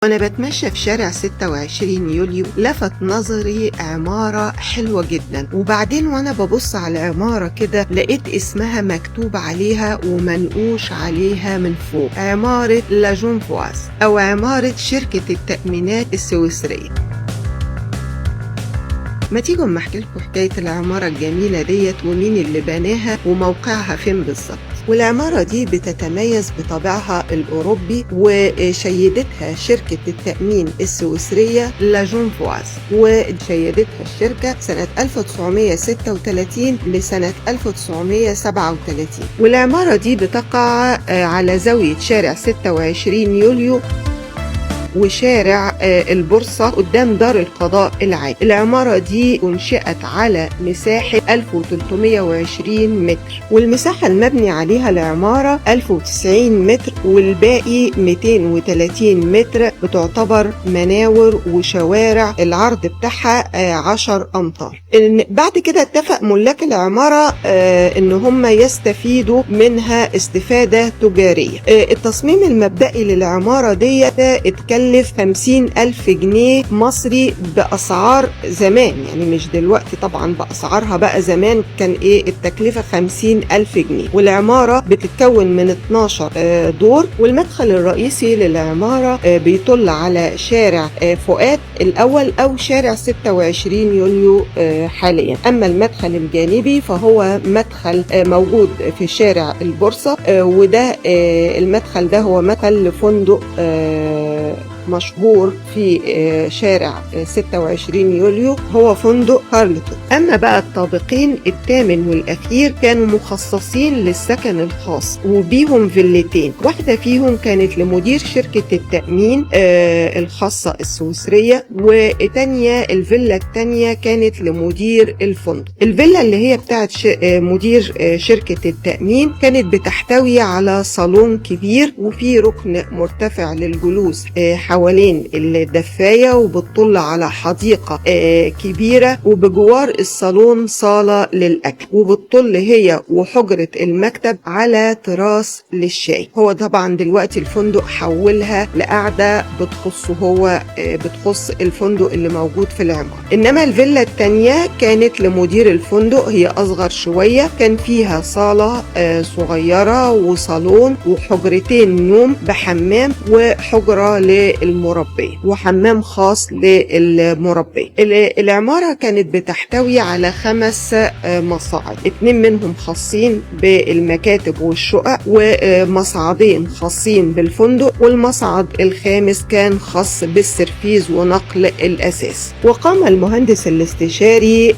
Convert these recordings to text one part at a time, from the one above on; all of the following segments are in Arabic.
وأنا بتمشى في شارع 26 يوليو لفت نظري عمارة حلوة جدا، وبعدين وأنا ببص على العمارة كده لقيت اسمها مكتوب عليها ومنقوش عليها من فوق، عمارة لاجون فواز أو عمارة شركة التأمينات السويسرية. ما تيجوا اما احكي لكم حكاية العمارة الجميلة ديت ومين اللي بناها وموقعها فين بالظبط. والعمارة دي بتتميز بطابعها الأوروبي وشيدتها شركة التأمين السويسرية لاجون فواز، وشيدتها الشركة سنة 1936 لسنة 1937. والعمارة دي بتقع على زاوية شارع 26 يوليو وشارع البورصة قدام دار القضاء العالي. العمارة دي انشئت على مساحة 1320 متر، والمساحة المبني عليها العمارة 1090 متر، والباقي 230 متر بتعتبر مناور وشوارع العرض بتاعها 10 أمتار. بعد كده اتفق ملاك العمارة ان هم يستفيدوا منها استفادة تجارية. التصميم المبدئي للعمارة دي اتكلف 50,000 جنيه مصري بأسعار زمان، يعني مش دلوقتي طبعا، بأسعارها بقى زمان كان التكلفة 50,000 جنيه. والعمارة بتتكون من 12 دور، والمدخل الرئيسي للعمارة بيطل على شارع فؤاد الأول أو شارع 26 يوليو حاليا. أما المدخل الجانبي فهو مدخل موجود في شارع البورصة، وده المدخل ده هو مدخل لفندق مشهور في شارع 26 يوليو، هو فندق هارلتون. أما بقى الطابقين الثامن والأخير كانوا مخصصين للسكن الخاص وبيهم فيلتين، واحدة فيهم كانت لمدير شركة التأمين الخاصة السويسرية، وتانية الفيلا التانية كانت لمدير الفندق. الفيلا اللي هي بتاعت مدير شركة التأمين كانت بتحتوي على صالون كبير وفي ركن مرتفع للجلوس حوالين الدفاية، وبتطل على حديقة كبيرة، وبجوار الصالون صالة للأكل، وبتطل هي وحجرة المكتب على تراس للشاي. هو طبعا دلوقتي الفندق حولها لقعدة بتخصه هو، بتخص الفندق اللي موجود في العمارة. إنما الفيلا التانية كانت لمدير الفندق، هي أصغر شوية، كان فيها صالة صغيرة وصالون وحجرتين نوم بحمام وحجرة للمربية وحمام خاص للمربية. العمارة كانت بتحتوي على 5 مصاعد، 2 منهم خاصين بالمكاتب والشقق، ومصعدين خاصين بالفندق، والمصعد الخامس كان خاص بالسرفيز ونقل الأساس. وقام المهندس الاستشاري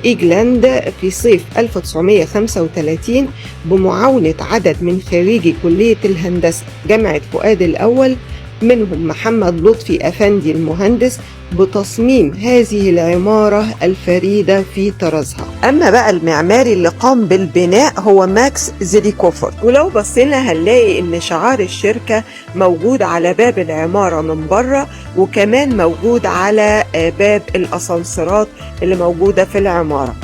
إيجلاند في صيف 1935 بمعاونة عدد من خريجي كلية الهندسة جامعة فؤاد الأول، منهم محمد لطفي أفندي المهندس، بتصميم هذه العمارة الفريدة في طرزها. أما بقى المعماري اللي قام بالبناء هو ماكس زيليكوفر. ولو بصينا هنلاقي إن شعار الشركة موجود على باب العمارة من بره، وكمان موجود على باب الأسانسيرات اللي موجودة في العمارة.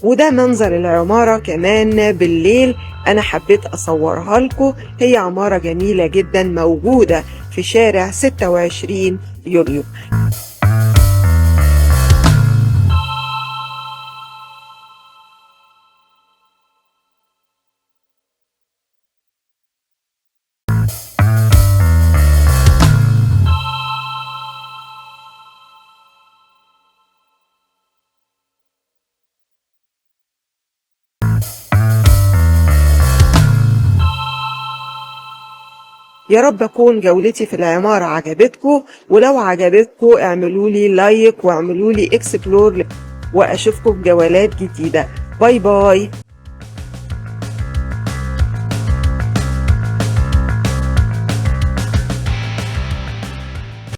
وده منظر العمارة كمان بالليل، أنا حبيت أصورها لكم. هي عمارة جميلة جدا موجودة في شارع 26 يوليو. يا رب أكون جولتي في العمارة عجبتكم، ولو عجبتكم اعملوا لي لايك واعملوا لي اكسبلور، وأشوفكم في جولات جديدة. باي باي.